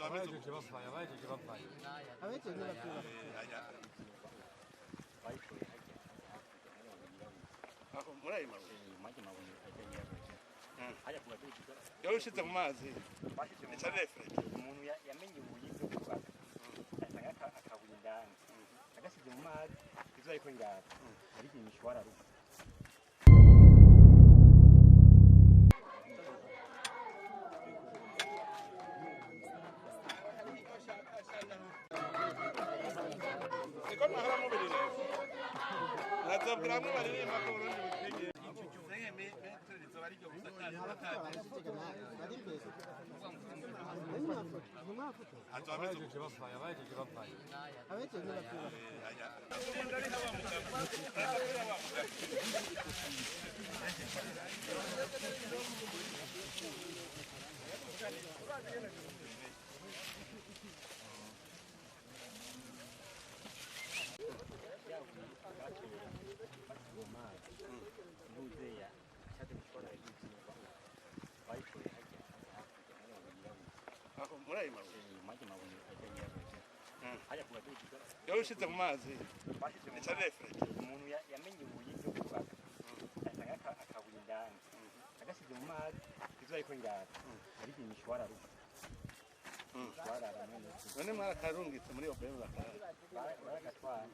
Abaje kibafaya Abete n'abakuru. Murayi mawe. Hajya kubaduka. Yarushize mu mazi. Nica refresh. Umuntu yamenye ubuyi bwo kubaka. Asanga akabuye indani. Agasize mu mazi izo ariko ngara. Ari imishwara ruko. Iko mahara mu birire. Nazabwira mu barire mako Burundi bukenye. Nenge metro zobari ryo gusakara. Abaje kibafaya Abete n'abakuru. Murayi mawe. Yarushize mu mazi. Nica refresh. Umuntu yamenye ubuyi bwo kubaka. Asanga akabuye indani. Agasize mu mazi izo ariko ngara. Ari imishwara ruko. None mwarakarungitse muri obere bakara. Bagatwara.